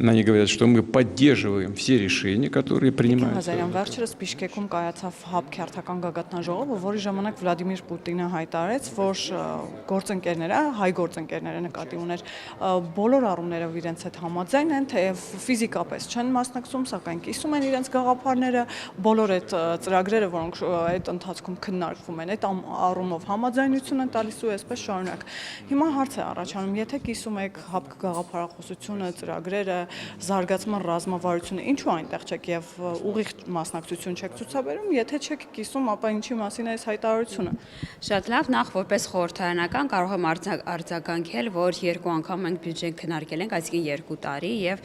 Они говорят, что мы поддерживаем все решения, которые принимаются. Վերջերս Բիշկեկում կայացավ ՀԱԲ քարտական գագաթնաժողովը, որի ժամանակ Վլադիմիր Պուտինը հայտարարեց, որ գործընկերները, հայ գործընկերները նկատի ուներ, բոլոր առումներով իրենց հետ համաձայն են, թեև ֆիզիկապես չեն մասնակցում, սակայն կիսում են իրենց գաղափարները, բոլոր այդ ծրագրերը, որոնք այդ ընթացքում քննարկվում են, այդ առումով համաձայնություն են տալիս ու այսպես շարունակ։ Հիմա հարց է առաջանում, եթե կիսում եք ՀԱԲ գաղափարախոսությունը, ծրագրերը, զարգացման ռազմավարությունը, ինչու այնտեղ չեք եւ ուղիղ մասնակցություն չեք ցուցաբերում, եթե չեք կիսում, ապա ինչի մասին է այս հայտարարությունը։ Շատ լավ, նախ որպես խորհրդարանական կարող եմ արձագանքել, որ երկու անգամ մենք բյուջեն քննարկել ենք, այսինքն 2 տարի եւ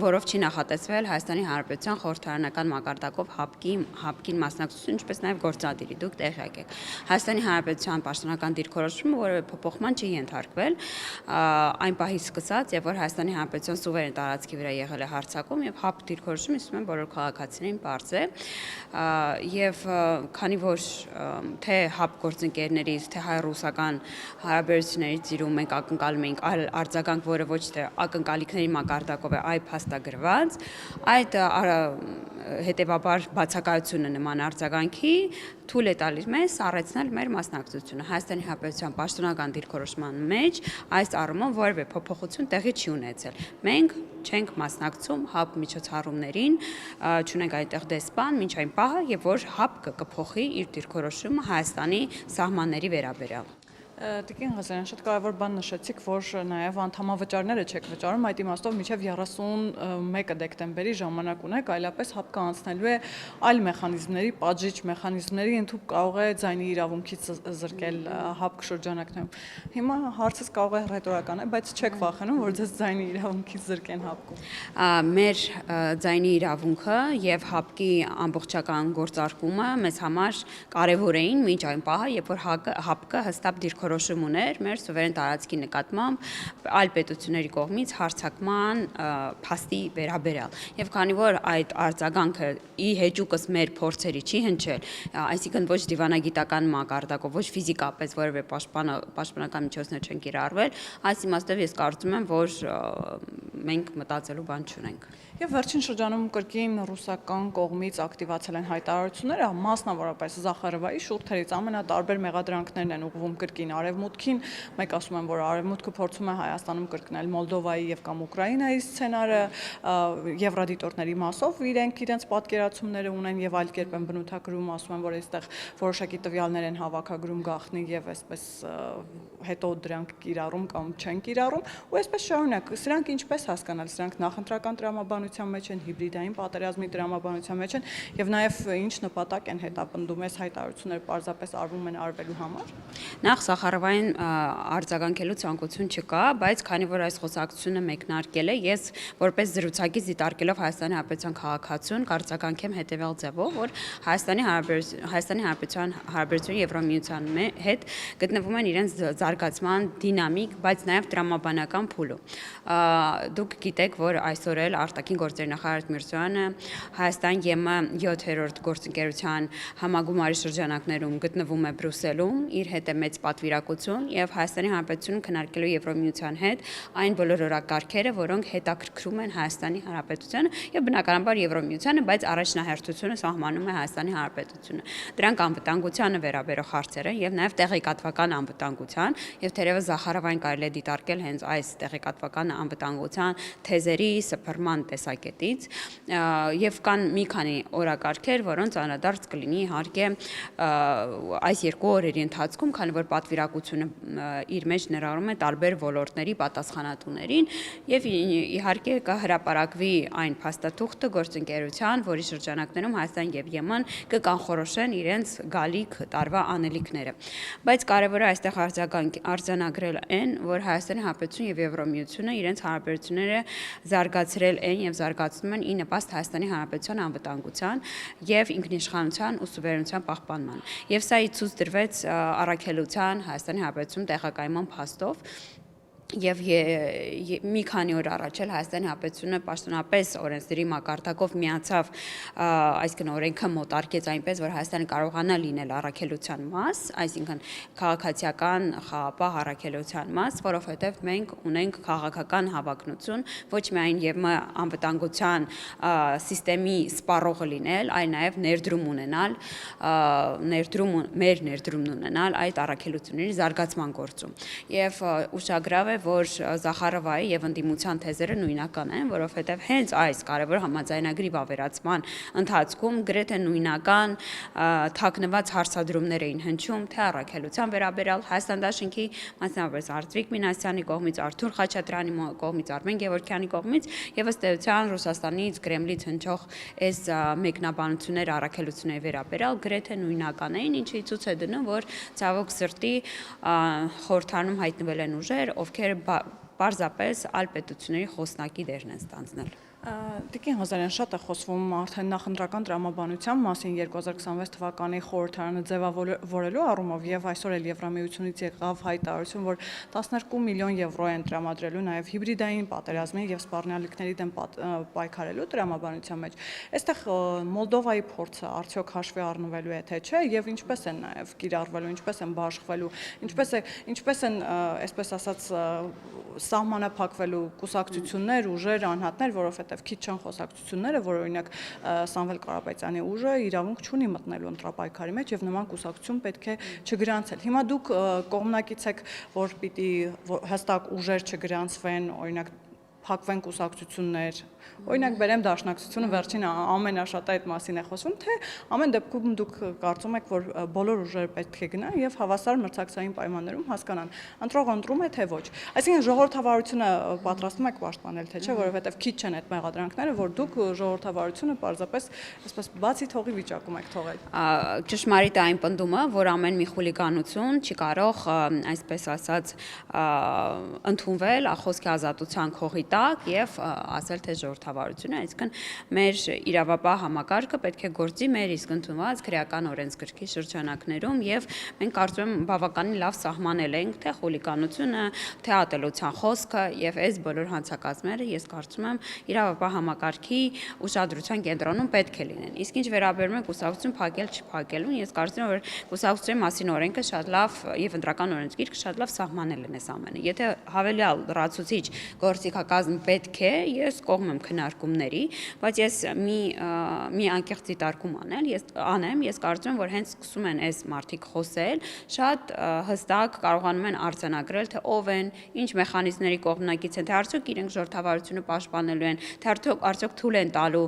որով չի նախատեսվել Հայաստանի Հանրապետության խորհրդարանական մակարդակով ՀԱԲ-կին մասնակցություն, ինչպես նաեւ գործադիրի, դուք տեղյակ եք։ Հայաստանի Հանրապետության պաշտոնական դիրքորոշումը որևէ փոփոխման չի ենթարկվել, այն պահից սկսած, եւ որ Հայաստանի Հանրապետության սուվերեն տարածքի վրա եղել է հարձակում եւ ՀԱԲ դիրքորոշումը իսկում են բոլոր քաղաքացիներին բարձ է եւ քանի որ թե ՀԱԲ գործընկերներից թե հայ-ռուսական հարաբերություններից իրում մենք ակնկալում ենք այլ արձագանք, որը ոչ թե ակնկալիքների մակարդակով է, այլ փաստագրված, այդ հետեւաբար բացակայությունը նման արձագանքի թույլ է տալիս մեզ սառեցնել մեր մասնակցությունը։ Հայաստանի Հանրապետության պաշտոնական դիրքորոշման մեջ այս առումով որևէ փոփոխություն տեղի չի ունեցել։ Մենք չենք մասնակցում ՀԱԲ միջոցառումներին, չունենք այնտեղ դեսպան, մինչ այն պահը, եւ որ ՀԱԲ կփոխի իր դիրքորոշումը Հայաստանի սահմանների վերաբերյալ։ Տիկին Ղազարյան, շատ կարևոր բան նշեցիք, որ նաև անդամավճարները չեք վճարում, այդ իմաստով մինչև 31 դեկտեմբերի ժամանակ ունեք, այլապես ՀԱԲ-ը անցնելու է այլ մեխանիզմների, պատժիչ մեխանիզմների, ընդհանուր կարող է ձայնի իրավունքից զրկել ՀԱԲ շրջանակներում։ Հիմա հարցս կարող է ռետորական է, բայց չեք վախենում, որ ձեզ ձայնի իրավունքից զրկեն ՀԱԲ-ում։ Մեր ձայնի իրավունքը եւ ՀԱԲ-ի ամբողջական գործարկումը մեզ համար կարևոր էին մինչ այն պահը, երբ որ ՀԱԲ-ը հստակ դիրքորոշում ուներ մեր սուվերեն տարածքի նկատմամբ այլ պետությունների կողմից հարձակման փաստի վերաբերյալ։ Եվ քանի որ այդ արձագանքը ի հեճուկս մեր փորձերի չի հնչել, այսինքն ոչ դիվանագիտական մակարդակով, ոչ ֆիզիկապես որևէ պաշտպանական միջոցներ չեն կիրառվել, այս իմաստով ես կարծում եմ, որ մենք մտածելու բան չունենք։ Եվ վերջին շրջանում կրկին ռուսական կողմից ակտիվացել են հայտարարությունները, մասնավորապես Զախարովայի շուրթերից ամենատարբեր մեղադրանքներն են ուղղվում կրկին արևմուտքին, մեկ ասում են, որ արևմուտքը փորձում է Հայաստանում կրկնել Մոլդովայի եւ կամ Ուկրաինայի սցենարը, եվրադիտորդների մասով իրենց պատկերացումները ունեն եւ այլ կերպ են բնութագրում, ասում են, որ այստեղ որոշակի տվյալներ են հավաքագրում գաղտնի եւ այսպես հետո դրանք կիրառում կամ չեն կիրառում, ու այսպես շարունակ, սրանք ինչպես հասկանալ, սրանք նախընտրական տրամաբանության մեջ են, հիբրիդային պատերազմի տրամաբանության մեջ են եւ նաեւ ինչ նպատակ են հետապնդում այս հայտարարությունները պարզապես արվում են արվելու համար։ Նախ Զախարովային արձագանքելու ցանկություն չկա, բայց քանի որ այս խոսակցությունը մեկնարկել է, ես որպես զրուցակից դիտարկելով Հայաստանի Հանրապետության քաղաքացուն կարձագանքեմ հետեւյալ ձևով, որ Հայաստանի Հանրապետության հարաբերությունները Եվրամիության հետ գտնվում են իրենց զարգացման դինամիկ, բայց նաեւ տրամաբանական փուլում։ Դուք գիտեք, որ այսօր էլ արտաքին գործերի նախարար Միրզոյանը Հայաստան ԵՄ 7-րդ գործընկերության համագումարի շրջանակներում գտնվում է Բրյուսելում, իր հետ է մեծ պատվիրակություն եւ Հայաստանի Հանրապետությունը քննարկելու Եվրամիության հետ այն բոլոր օրակարգերը, որոնք հետաքրքրում են Հայաստանի Հանրապետությանը եւ բնականաբար Եվրամիությանը, բայց առաջնահերթությունը սահմանում է Հայաստանի Հանրապետությունը։ Դրանք անվտանգությանը վերաբերող հարցեր են եւ նաեւ տեղեկատվական անվտանգության եւ թերևս Զախարովային կարելի է դիտարկել հենց այս տեղեկատվական անվտանգության թեզերի սփռման տեսակետից եւ կան մի քանի օրակարգեր, որոնց անդրադարձ կլինի իհարկե այս երկու օրերի ընթացքում, քանի որ պատվիրակությունը իր մեջ ներառում է տարբեր ոլորտների պատասխանատուներին եւ իհարկե կհրապարակվի այն փաստաթուղթը գործընկերության, որի շրջանակներում Հայաստան եւ ԵՄ կկանխորոշեն իրենց գալիք տարվա անելիքները։ Բայց կարևորը այստեղ արձանագրել են, որ Հայաստանի Հանրապետությունը եւ Եվրամիությունը իրենց հարաբերությունները զարգացրել են եւ զարգացնում են ի նպաստ Հայաստանի Հանրապետության անվտանգության եւ ինքնիշխանության ու սուվերենության պահպանման։ Եվ սա ի ցույց դրվեց առաքելության Հայաստանի Հանրապետություն տեղակայման փաստով, Եվ մի քանի օր առաջ էլ Հայաստանի Հանրապետությունը պաշտոնապես օրենսդրի մակարդակով միացավ, այսինքն օրենքը մոտարկեց այնպես, որ Հայաստանը կարողանա լինել առաքելության մաս, այսինքն քաղաքացիական խաղապահ առաքելության մաս, որովհետև մենք ունենք քաղաքական հավակնություն, ոչ միայն եւ անվտանգության սիստեմի սպառողը լինել, այլ նաեւ ներդրում ունենալ, մեր ներդրումն ունենալ այդ առաքելությունների զարգացման գործում։ Եվ ուշագրավ է, որ Զախարովայի եւ ընդդիմության թեզերը նույնական են, որովհետեւ հենց այս կարևոր համաձայնագրի վավերացման ընթացքում գրեթե նույնական թաքնված հարցադրումներ էին հնչում թե առաքելության վերաբերյալ Հայաստան դաշնքի, մասնավորապես Արտվիկ Մինասյանի կողմից, Արթուր Խաչատրյանի կողմից, Արմեն Գևորգյանի կողմից եւ ըստ էության Ռուսաստանից, Կրեմլից հնչող այս մեկնաբանությունները առաքելությունների վերաբերյալ գրեթե նույնական էին, ինչը ցույց է դնում, որ ցավոք սրտի խորհրդանում հայտնվել են ուժեր, ովքեր պարզապես այլ պետությունների խոսնակի դերն են ստանձնել։ Տիկին Ղազարյան, շատ է խոսվում արդեն նախընտրական տրամաբանության մասին 2026 թվականի խորհրդարանը ձևավորելու առումով եւ այսօր էլ Եվրամիությունից եղավ հայտարարություն, որ 12 միլիոն եվրո են տրամադրելու նաեւ հիբրիդային պատերազմի եւ սպառնալիքների դեմ պայքարելու տրամաբանության մեջ։ Այստեղ Մոլդովայի փորձը արդյոք հաշվի առնվելու է թե չէ եւ ինչպես են նաեւ կիրառվելու, ինչպես են բաշխվելու, ինչպես են այսպես ասած սահմանափակվելու կուսակցություններ, ուժեր, անհատներ, որովհետև քիչ չեն խոսակցությունները, որ օրինակ Սամվել Կարապետյանի ուժը իրավունք չունի մտնելու ընտրապայքարի մեջ եւ նման կուսակցություն պետք է չգրանցել։ Հիմա դուք կողմնակից եք, որ պիտի հստակ ուժեր չգրանցվեն, օրինակ փակվեն կուսակցություններ, օրինակ բերեմ դաշնակցությունը վերջին ամենաշատը այդ մասին է խոսվում, թե ամեն դեպքում դուք կարծում եք, որ բոլոր ուժերը պետք է գնան եւ հավասար մրցակցային պայմաններում հասկանան, ընտրողը ընտրում է թե ոչ։ Այսինքն ժողովրդավարությունը պատրաստվում եք պաշտպանել, թե չէ, որովհետեւ քիչ չեն այդ մեղադրանքները, որ դուք ժողովրդավարությունը պարզապես այսպես բացի թողի վիճակում եք թողել։ Ճշմարիտ է այն պնդումը, որ ամեն մի խուլիգանություն չի կարող, այսպես ասած, ընդունվել խոսքի ազատության քողի տակ եւ ասել թե ժողովրդավարությունը, այսինքն մեր իրավապահ համակարգը պետք է գործի մեր իսկ ընդունված քրեական օրենսգրքի շրջանակներում եւ մենք կարծում եմ բավականին լավ սահմանել ենք թե խուլիգանությունը, թե ատելության խոսքը եւ այս բոլոր հանցակազմերը ես կարծում եմ իրավապահ համակարգի ուշադրության կենտրոնում պետք է լինեն։ Իսկ ինչ վերաբերում է կուսակցություն փակել չփակելուն, ես կարծում եմ որ կուսակցության մասին օրենքը շատ լավ եւ ընտրական օրենսգիրքը շատ լավ սահմանել են այս ամենը։ Եթե հավելյալ լրացուցիչ գործիքակազմ պետք է, ես կողմ եմ քննարկումների, բայց ես մի անկեղծ դիտարկում անեմ, ես կարծում եմ, որ հենց սկսում են այս մարդիկ խոսել, շատ հստակ կարողանում են արձանագրել, թե ով են, ինչ մեխանիզմների կողմնակից են, թե արդյոք իրենք ժողովրդավարությունը պաշտպանելու են, թե արդյոք թույլ են տալու,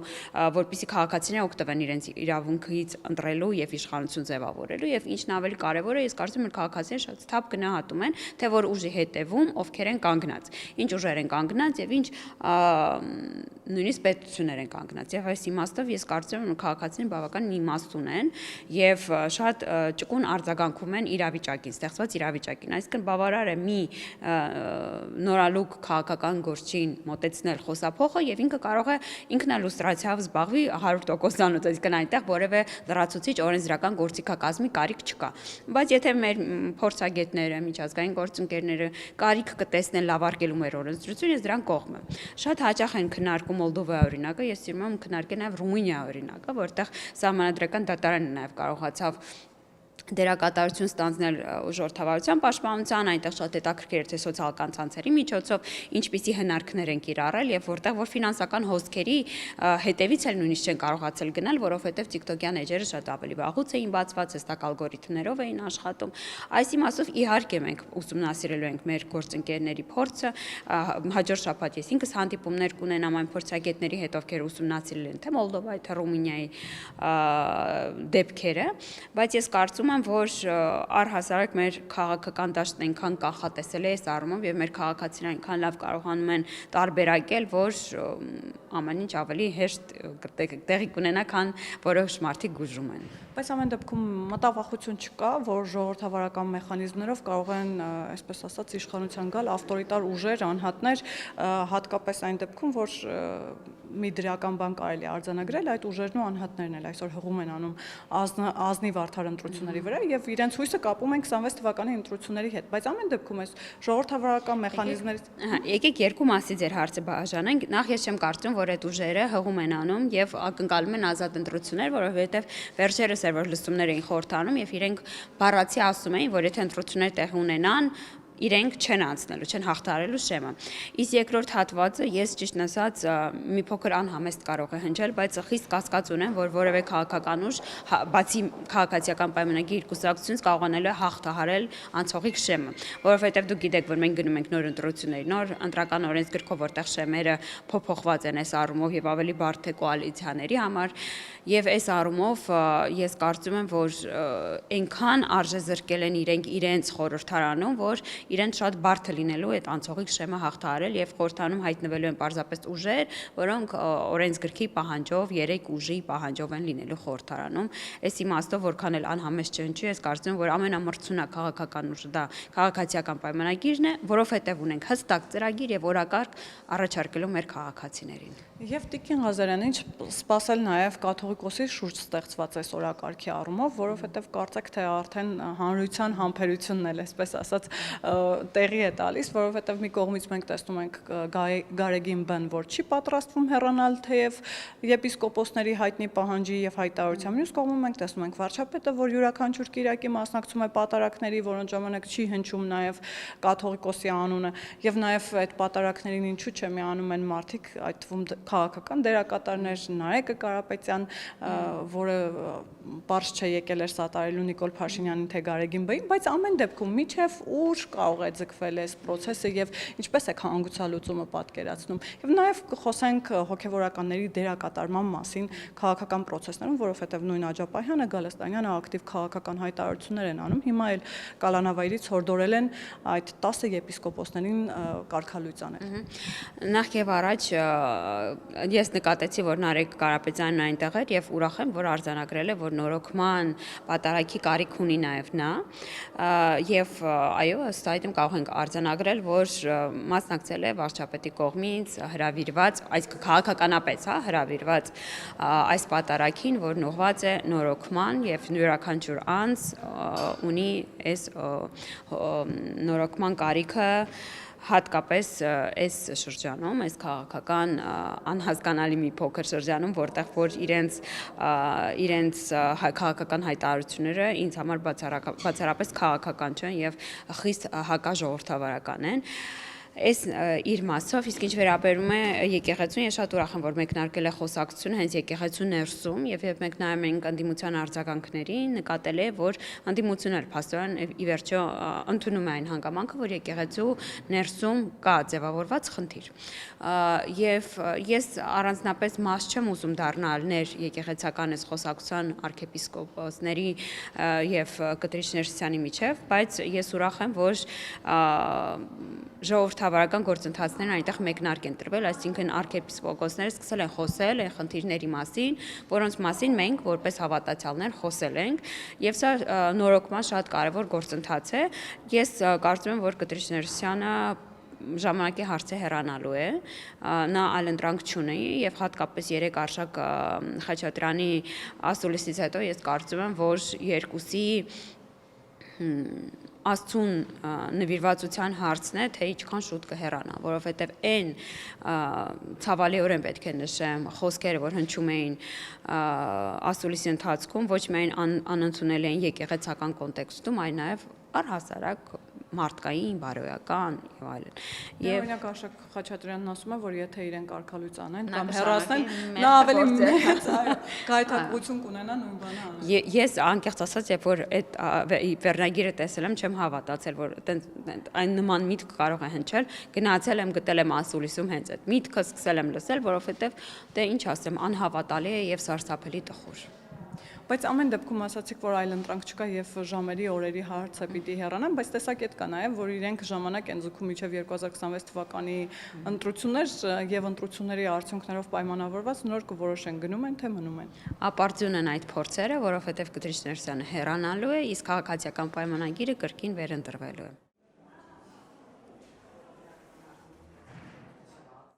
որպեսզի քաղաքացիները օգտվեն իրենց իրավունքից ընտրելու եւ իշխանություն ձևավորելու եւ ինչն ավելի կարեւոր է, ես կարծում եմ, որ քաղաքացիները շատ սթափ գնահատում են, թե որ ուժի հետևում ովքեր են կանգնած, ինչ ուժեր են կանգնած եւ ինչ նույնիսկ պետություններ են կանգնած եւ այս իմաստով ես կարծում եմ որ քաղաքացիները բավական իմաստուն են եւ շատ ճկուն արձագանքում են իրավիճակին, ստեղծված իրավիճակին, այսինքն բավարար է մի նորալուկ քաղաքական գործին մոտեցնել խոսափողը եւ ինքը կարող է ինքնալուստրացիայով զբաղվի 100%-անոց, այսինքն այնտեղ որևէ լրացուցիչ օրենսդրական գործիքակազմի կարիք չկա, բայց եթե մեր փորձագետները, միջազգային գործընկերները կարիք կտեսնեն լավարկելու մեր օրենսդրությունը, ես դրան կողմ եմ։ Շատ հաճախ են քննարկում Մոլդովայի օրինակը, ես սիրում եմ քննարկել նաև Ռումինիայի օրինակը, որտեղ սահմանադրական դատարանը նաև կարողացավ դերակատարություն ստանձնել ժողովրդավարության պաշտպանության, այնտեղ շատ հետաքրքիր էր թե սոցիալական ցանցերի միջոցով ինչպիսի հնարքներ են կիրառել եւ որտեղ որ ֆինանսական հոսքերի հետևից էլ նույնիսկ չեն կարողացել գնալ, որովհետեւ TikTok-յան էջերը շատ ավելի վաղուց էին բացված, հստակ ալգորիթմներով էին աշխատում։ Այս իմաստով իհարկե մենք ուսումնասիրելու ենք մեր գործընկերների փորձը, հաջորդ շաբաթ ես ինքս հանդիպումներ կունենամ այն փորձագետների հետ, ովքեր ուսումնասիրել են թե Մոլդովայի, թե Ռումինիայի դեպքերը, բայց ես կարծում եմ, որ առհասարակ մեր քաղաքական դաշտն այնքան կանխատեսել է այս առումով եւ մեր քաղաքացիները այնքան լավ կարողանում են տարբերակել, որ ամեն ինչ ավելի հեշտ տեղի կունենա, քան որոշ մարդիկ գուժում են։ Բայց ամեն դեպքում մտավախություն չկա, որ ժողովրդավարական մեխանիզմներով կարող են, այսպես ասած, իշխանության գալ ավտորիտար ուժեր, անհատներ, հատկապես այն դեպքում, որ մի դրական բան կարելի արձանագրել, այդ ուժերն ու անհատներն էլ այսօր հղում են անում ազնիվ արդար ընտրությունների վրա եւ իրենց հույսը կապում են 26 թվականի ընտրությունների հետ, բայց ամեն դեպքում այս ժողովրդավարական մեխանիզմներից Եկեք երկու մասի ձեր հարցը բաժանենք։ Նախ ես չեմ կարծում, որ այդ ուժերը հղում են անում եւ ակնկալում են ազատ ընտրություններ, որովհետեւ վերջերս էր որ լսումներ էին խորհրդանում եւ իրենք բառացի ասում էին, որ եթե ընտրություններ տեղի ունենան, իրենք չեն անցնելու, չեն հաղթահարելու շեմը։ Իսկ երկրորդ հատվածը ես ճիշտ ասած մի փոքր անհամեստ կարող է հնչել, բայց խիստ կասկած ունեմ, որ որևէ քաղաքական ուժ, բացի քաղաքացիական պայմանագիր կուսակցությունից կարողանելու է հաղթահարել անցողիկ շեմը, որովհետև դուք գիտեք, որ մենք գնում ենք նոր ընտրությունների, նոր ընտրական օրենսգրքով, որտեղ շեմերը փոփոխված են այս առումով եւ ավելի բարդ է կոալիցիաների համար, եւ այս առումով ես կարծում եմ, որ այնքան արժե զրկել են իրենց խորհրդարանում, որ իրենց շատ բարդ է լինելու այդ անցողիկ շեմը հաղթահարել եւ խորհրդանում հայտնվելու են պարզապես ուժեր, որոնք օրենսգրքի պահանջով 3 ուժի պահանջով են լինելու խորհրդարանում։ Այս իմաստով որքան էլ անհամեստ չհնչի, ես կարծում եմ, որ ամենամրցունակ քաղաքական ուժը դա քաղաքացիական պայմանագիրն է, որովհետեւ ունենք հստակ ծրագիր եւ օրակարգ առաջարկելու մեր քաղաքացիներին։ Եվ Տիկին Ղազարյան, ինչ սպասել նաև կաթողիկոսի շուրջ ստեղծված այս օրակարգի առումով, որովհետև կարծեք թե արդեն հանրության համբերությունն էլ, այսպես ասած, տեղի է տալիս, որովհետև մի կողմից մենք տեսնում ենք Գարեգին Բեն, որ չի պատրաստվում հեռանալ թեև եպիսկոպոսների հայտնի պահանջի եւ հայտարարության, մյուս կողմում մենք տեսնում ենք վարչապետը, որ յուրաքանչյուր կիրակի մասնակցում է պատարակների, որոնց ժամանակ չի հնչում նաև կաթողիկոսի անունը, եւ նաև այդ պատարակներին ինչու՞ չէ միանում են մարդիկ, այդ թվում քաղաքական դերակատարներ Նարեկը Կարապետյան, որը բարձ չէ եկել էր սատարելու Նիկոլ Փաշինյանին թե Գարեգին Բեին, բայց ամեն դեպքում միջև ուր կարող է ձգվել այս process-ը եւ ինչպես է հանգուցալուծումը պատկերացնում։ Եվ նաեւ խոսենք հոգեվորականների դերակատարման մասին քաղաքական process-ներում, որովհետեւ նույն Աջապահյանը, Գալստանյանը ակտիվ քաղաքական հայտարարություններ են անում, հիմա էլ Կալանավայրից հորդորել են այդ 10 եպիսկոպոսներին կարգալույծ անել։ Նախ եւ առաջ ես նկատեցի, որ Նարեկ Կարապետյանն այնտեղ էր եւ ուրախ եմ, որ արձանագրել է, որ նորոգման պատարագի կարիք ունի նաեւ նա եւ այո, ըստ այդմ կարող ենք արձանագրել, որ մասնակցել է վարչապետի կողմից հրավիրված, այսինքն քաղաքականապես, հրավիրված այս պատարագին, որն ուղղված է նորոգման եւ յուրաքանչյուր անձ ունի այս նորոգման կարիքը հատկապես այս շրջանում, այս քաղաքական անհասկանալի մի փոքր շրջանում, որտեղ որ իրենց քաղաքական հայտարարությունները ինձ համար բացառապես քաղաքական չեն եւ խիստ հակաժողովրդավարական են։ Այս իր մասով, իսկ ինչ վերաբերում է եկեղեցուն, ես շատ ուրախ եմ, որ մեկնարկել է խոսակցությունը հենց եկեղեցու ներսում եւ երբ մենք նայում ենք ընդդիմության արձագանքներին, նկատել է, որ ընդդիմությունը փաստորեն ի վերջո ընդունում է այն հանգամանքը, որ եկեղեցու ներսում կա ձևավորված խնդիր։ Եվ ես առանձնապես մաս չեմ ուզում դառնալ ներ եկեղեցական այս խոսակցության arczepiskopos-ների եւ Կտրիչ Ներսիսյանի միջև, բայց ես ուրախ եմ, որ ժողովրդավարական գործընթացներն այնտեղ մեկնարկ են տրվել, այսինքն arczepiskopos-ները սկսել են խոսել այն խնդիրների մասին, որոնց մասին մենք որպես հավատացյալներ խոսել ենք, եւ սա նորոգման շատ կարեւոր գործընթաց է։ Ես կարծում եմ, որ Կտրիչ Ներսիսյանը ժամանակի հարցը հեռանալու է, նա այլընտրանք չունի եւ հատկապես երեք Արշակ Խաչատրյանի ասուլիսից հետո ես կարծում եմ, որ երկուսի Աստծուն նվիրվածության հարցն է, թե ինչքան շուտ կհեռանա, որովհետև այն ցավալիորեն պետք է նշեմ խոսքերը, որ հնչում էին ասուլիսի ընթացքում, ոչ միայն անընդունելի են եկեղեցական կոնտեքստում, այլ նաև առհասարակ մարդկային, բարոյական եւ այլն։ Եվ օրինակ Արշակ Խաչատրյանն ասում է, որ եթե իրեն կարգալույծ անեն կամ հեռացնեն, նա ավելի մեծ գայթակղություն կունենա նույն բանը անել։ Ես անկեղծ ասած, երբ որ այդ վերնագիրը տեսել եմ, չեմ հավատացել, որ այն նման միտք կարող է հնչել, գնացել եմ, գտել եմ ասուլիսում հենց այդ միտքը սկսել եմ լսել, որովհետեւ դե ինչ ասեմ, անհավատալի է եւ սարսափելի տխուր։ Բայց ամեն դեպքում ասացիք, որ այլընտրանք չկա եւ ժամերի օրերի հարցը պիտի հեռանան, բայց տեսակետ կա նաեւ, որ իրենք ժամանակ են ձգում մինչեւ 2026 թվականի ընտրություններ եւ ընտրությունների արդյունքներով պայմանավորված նոր կորոշեն գնում են թե մնում են։ Ապարդյուն են այդ փորձերը, որովհետեւ Կտրիչ Ներսյանը հեռանալու է, իսկ քաղաքացիական պայմանագիրը կրկին վերընտրվելու է։